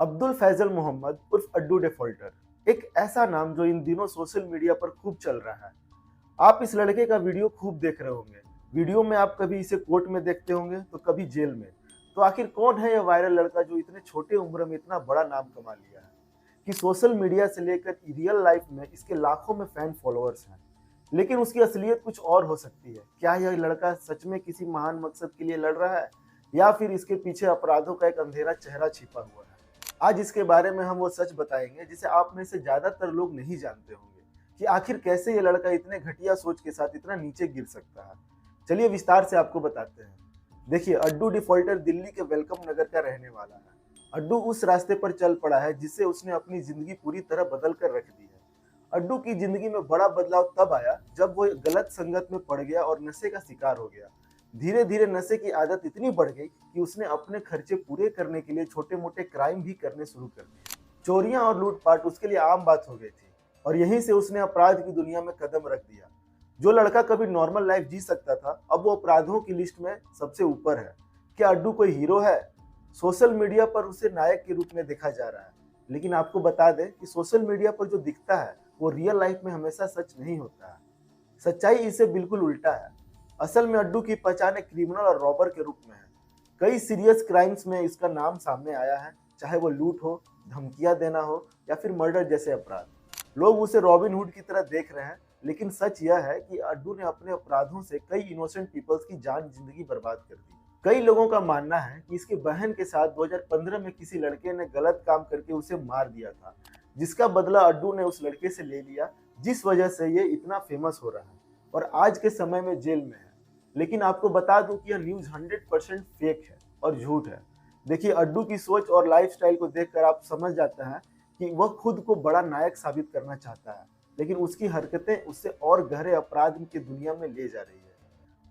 अब्दुल फैजल मोहम्मद उर्फ अड्डू डिफॉल्टर एक ऐसा नाम जो इन दिनों सोशल मीडिया पर खूब चल रहा है। आप इस लड़के का वीडियो खूब देख रहे होंगे। वीडियो में आप कभी इसे कोर्ट में देखते होंगे तो कभी जेल में। तो आखिर कौन है यह वायरल लड़का जो इतने छोटे उम्र में इतना बड़ा नाम कमा लिया है कि सोशल मीडिया से लेकर रियल लाइफ में इसके लाखों में फैन फॉलोअर्स हैं। लेकिन उसकी असलियत कुछ और हो सकती है। क्या यह लड़का सच में किसी महान मकसद के लिए लड़ रहा है या फिर इसके पीछे अपराधों का एक अंधेरा चेहरा छिपा हुआ है। आज इसके बारे में हम वो सच बताएंगे जिसे आप में से ज्यादातर लोग नहीं जानते होंगे कि आखिर कैसे ये लड़का इतने घटिया सोच के साथ इतना नीचे गिर सकता है। चलिए विस्तार से आपको बताते हैं। देखिए, अड्डू डिफॉल्टर दिल्ली के वेलकम नगर का रहने वाला है। अड्डू उस रास्ते पर चल पड़ा है जिससे उसने अपनी जिंदगी पूरी तरह बदल कर रख दी है। अड्डू की जिंदगी में बड़ा बदलाव तब आया जब वो गलत संगत में पड़ गया और नशे का शिकार हो गया। धीरे धीरे नशे की आदत इतनी बढ़ गई कि उसने अपने खर्चे पूरे करने के लिए छोटे मोटे क्राइम भी करने शुरू कर दिए। चोरियां और लूटपाट उसके लिए आम बात हो गई थी और यहीं से उसने अपराध की दुनिया में कदम रख दिया। जो लड़का कभी नॉर्मल लाइफ जी सकता था अब वो अपराधों की लिस्ट में सबसे ऊपर है। क्या अड्डू कोई हीरो है? सोशल मीडिया पर उसे नायक के रूप में देखा जा रहा है, लेकिन आपको बता दें कि सोशल मीडिया पर जो दिखता है वो रियल लाइफ में हमेशा सच नहीं होता है। सच्चाई इससे बिल्कुल उल्टा है। असल में अड्डू की पहचान एक क्रिमिनल और रॉबर के रूप में है। कई सीरियस क्राइम्स में इसका नाम सामने आया है, चाहे वो लूट हो, धमकियां देना हो या फिर मर्डर जैसे अपराध। लोग उसे रॉबिन हुड की तरह देख रहे हैं, लेकिन सच यह है कि अड्डू ने अपने अपराधों से कई इनोसेंट पीपल्स की जान जिंदगी बर्बाद कर दी। कई लोगों का मानना है कि इसकी बहन के साथ 2015 में किसी लड़के ने गलत काम करके उसे मार दिया था, जिसका बदला अड्डू ने उस लड़के से ले लिया, जिस वजह से ये इतना फेमस हो रहा है और आज के समय में जेल में है। लेकिन आपको बता दूं कि यह न्यूज 100% फेक है और झूठ है। देखिए, अड्डू की सोच और लाइफस्टाइल को देखकर आप समझ जाते हैं कि वह खुद को बड़ा नायक साबित करना चाहता है, लेकिन उसकी हरकतें उससे और गहरे अपराध की दुनिया में ले जा रही है।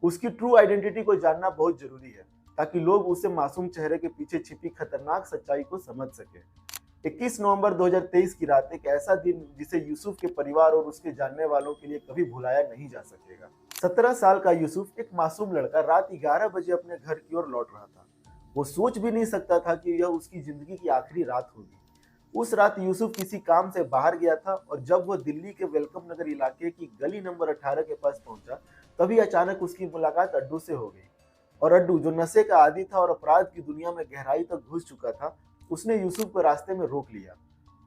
उसकी ट्रू आइडेंटिटी को जानना बहुत जरूरी है ताकि लोग उसे मासूम चेहरे के पीछे छिपी खतरनाक सच्चाई को समझ सके। 21 नवंबर 2023 की रात एक ऐसा दिन जिसे यूसुफ के परिवार और उसके जानने वालों के लिए कभी भुलाया नहीं जा सकेगा। 17 साल का यूसुफ, एक मासूम लड़का, रात 11 बजे अपने घर की ओर लौट रहा था। वो सोच भी नहीं सकता था कि यह उसकी जिंदगी की आखिरी रात होगी। उस रात यूसुफ किसी काम से बाहर गया था और जब वह दिल्ली के वेलकम नगर इलाके की गली नंबर 18 के पास पहुंचा, तभी अचानक उसकी मुलाकात अड्डू से हो गई। और अड्डू, जो नशे का आदी था और अपराध की दुनिया में गहराई तक घुस चुका था, उसने यूसुफ को रास्ते में रोक लिया।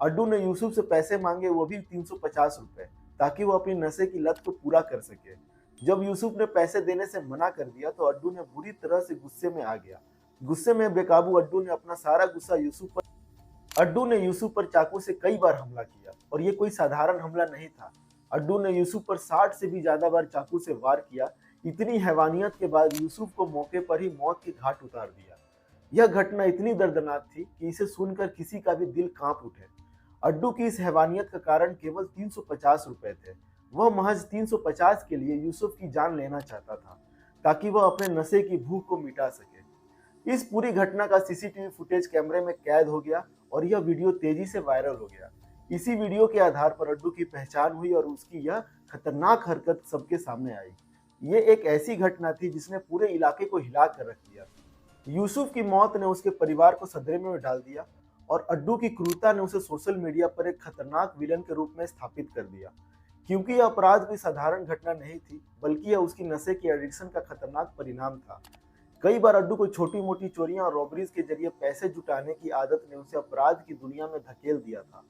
अड्डू ने यूसुफ से पैसे मांगे, वो भी 350 रुपए, ताकि वो अपनी नशे की लत को पूरा कर सके। जब यूसुफ ने पैसे देने से मना कर दिया तो अड्डू ने बुरी तरह से गुस्से में आ गया। गुस्से में बेकाबू अड्डू ने अपना सारा गुस्सा यूसुफ पर चाकू से कई बार हमला किया और ये कोई साधारण हमला नहीं था। अड्डू ने यूसुफ पर 60 से भी ज्यादा बार चाकू से वार किया। इतनी हैवानियत के बाद यूसुफ को मौके पर ही मौत के घाट उतार दिया। यह घटना इतनी दर्दनाक थी कि इसे सुनकर किसी का भी दिल कांप उठे। अड्डू की इस हैवानियत का कारण केवल 350 रुपए थे। वह महज 350 के लिए यूसुफ की जान लेना चाहता था ताकि वह अपने नशे की भूख को मिटा सके। इस पूरी घटना का सीसीटीवी फुटेज कैमरे में कैद हो गया और यह वीडियो तेजी से वायरल हो गया। इसी वीडियो के आधार पर अड्डू की पहचान हुई और उसकी यह खतरनाक हरकत सबके सामने आई। ये एक ऐसी घटना थी जिसने पूरे इलाके को हिला कर रख दिया। यूसुफ की मौत ने उसके परिवार को सदमे में डाल दिया और अड्डू की क्रूरता ने उसे सोशल मीडिया पर एक खतरनाक विलन के रूप में स्थापित कर दिया। क्योंकि यह अपराध कोई साधारण घटना नहीं थी, बल्कि यह उसकी नशे की एडिक्शन का खतरनाक परिणाम था। कई बार अड्डू को छोटी मोटी चोरियां और रॉबरीज के जरिए पैसे जुटाने की आदत ने उसे अपराध की दुनिया में धकेल दिया था।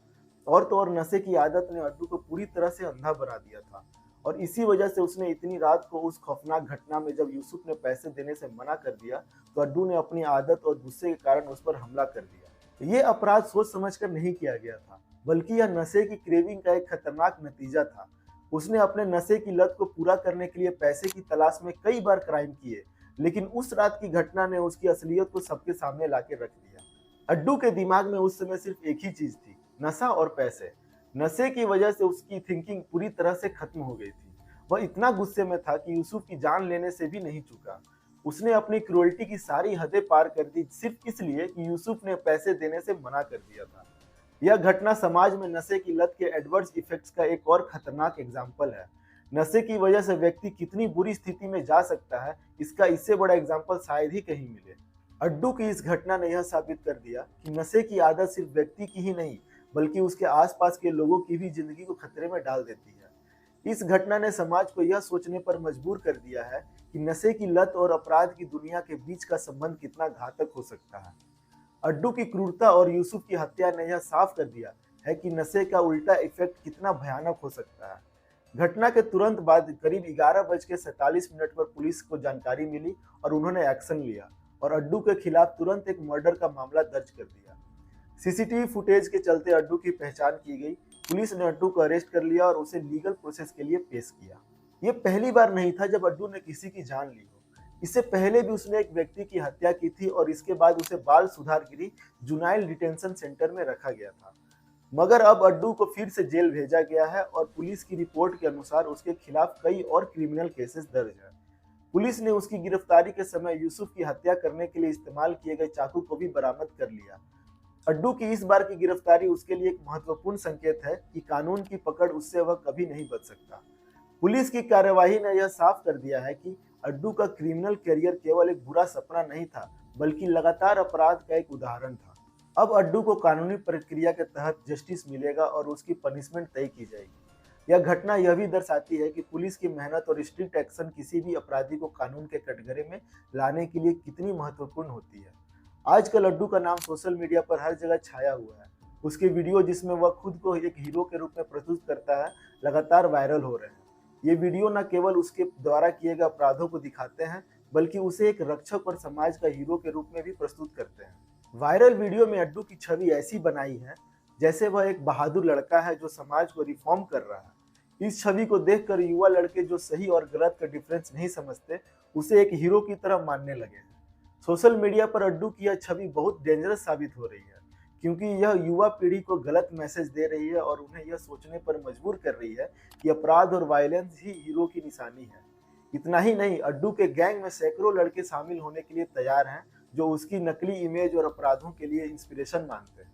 और तो और नशे की आदत ने अड्डू को पूरी तरह से अंधा बना दिया था और इसी वजह से उसने इतनी रात को उस खौफनाक घटना में जब यूसुफ ने पैसे देने से मना कर दिया तो अड्डू ने अपनी आदत और गुस्से के कारण उस पर हमला कर दिया। ये अपराध सोच समझकर नहीं किया गया था, बल्कि यह नशे की क्रेविंग का एक खतरनाक नतीजा था। उसने अपने नशे की लत को पूरा करने के लिए पैसे की तलाश में कई बार क्राइम किए, लेकिन उस रात की घटना ने उसकी असलियत को सबके सामने लाके रख दिया। अड्डू के दिमाग में उस समय सिर्फ एक ही चीज थी, नशा और पैसे। नशे की वजह से उसकी थिंकिंग पूरी तरह से खत्म हो गई थी। वह इतना गुस्से में था कि यूसुफ की जान लेने से भी नहीं चूका। उसने अपनी क्रूरल्टी की सारी हदें पार कर दी सिर्फ इसलिए कि यूसुफ ने पैसे देने से मना कर दिया था। यह घटना समाज में नशे की लत के एडवर्स इफेक्ट्स का एक और खतरनाक एग्जाम्पल है। नशे की वजह से व्यक्ति कितनी बुरी स्थिति में जा सकता है, इसका इससे बड़ा एग्जाम्पल शायद ही कहीं मिले। अड्डू की इस घटना ने यह साबित कर दिया कि नशे की आदत सिर्फ व्यक्ति की ही नहीं, बल्कि उसके आसपास के लोगों की भी जिंदगी को खतरे में डाल देती है। इस घटना ने समाज को यह सोचने पर मजबूर कर दिया है कि नशे की लत और अपराध की दुनिया के बीच का संबंध कितना घातक हो सकता है। अड्डू की क्रूरता और यूसुफ की हत्या ने यह साफ कर दिया है कि नशे का उल्टा इफेक्ट कितना भयानक हो सकता है। घटना के तुरंत बाद करीब 11:47 पर पुलिस को जानकारी मिली और उन्होंने एक्शन लिया और अड्डू के खिलाफ तुरंत एक मर्डर का मामला दर्ज कर दिया। सीसीटीवी फुटेज के चलते अड्डू की पहचान की गई। पुलिस ने अड्डू को अरेस्ट कर लिया और उसे लीगल प्रोसेस के लिए पेश किया। ये पहली बार नहीं था जब अड्डू ने किसी की जान ली हो। इससे पहले भी उसने एक व्यक्ति की हत्या की थी और इसके बाद उसे बाल सुधार गृह जुनाइल डिटेंशन सेंटर में रखा गया था। मगर अब अड्डू को फिर से जेल भेजा गया है और पुलिस की रिपोर्ट के अनुसार उसके खिलाफ कई और क्रिमिनल केसेस दर्ज हैं। पुलिस ने उसकी गिरफ्तारी के समय यूसुफ की हत्या करने के लिए इस्तेमाल किए गए चाकू को भी बरामद कर लिया। अड्डू की इस बार की गिरफ्तारी उसके लिए एक महत्वपूर्ण संकेत है कि कानून की पकड़ उससे वह कभी नहीं बच सकता। पुलिस की कार्यवाही ने यह साफ कर दिया है कि अड्डू का क्रिमिनल करियर केवल एक बुरा सपना नहीं था, बल्कि लगातार अपराध का एक उदाहरण था। अब अड्डू को कानूनी प्रक्रिया के तहत जस्टिस मिलेगा और उसकी पनिशमेंट तय की जाएगी। यह घटना यह भी दर्शाती है कि पुलिस की मेहनत और स्ट्रिक्ट एक्शन किसी भी अपराधी को कानून के कटघरे में लाने के लिए कितनी महत्वपूर्ण होती है। आजकल अड्डू का नाम सोशल मीडिया पर हर जगह छाया हुआ है। उसके वीडियो जिसमें वह खुद को एक हीरो के रूप में प्रस्तुत करता है, लगातार वायरल हो रहे हैं। ये वीडियो न केवल उसके द्वारा किए गए अपराधों को दिखाते हैं, बल्कि उसे एक रक्षक और समाज का हीरो के रूप में भी प्रस्तुत करते हैं। वायरल वीडियो में अड्डू की छवि ऐसी बनाई है जैसे वह एक बहादुर लड़का है जो समाज को रिफॉर्म कर रहा है। इस छवि को देखकर युवा लड़के जो सही और गलत का डिफरेंस नहीं समझते, उसे एक हीरो की तरह मानने लगे हैं। सोशल मीडिया पर अड्डू की यह छवि बहुत डेंजरस साबित हो रही है, क्योंकि यह युवा पीढ़ी को गलत मैसेज दे रही है और उन्हें यह सोचने पर मजबूर कर रही है कि अपराध और वायलेंस ही हीरो की निशानी है। इतना ही नहीं, अड्डू के गैंग में सैकड़ों लड़के शामिल होने के लिए तैयार हैं जो उसकी नकली इमेज और अपराधों के लिए इंस्पिरेशन मानते हैं।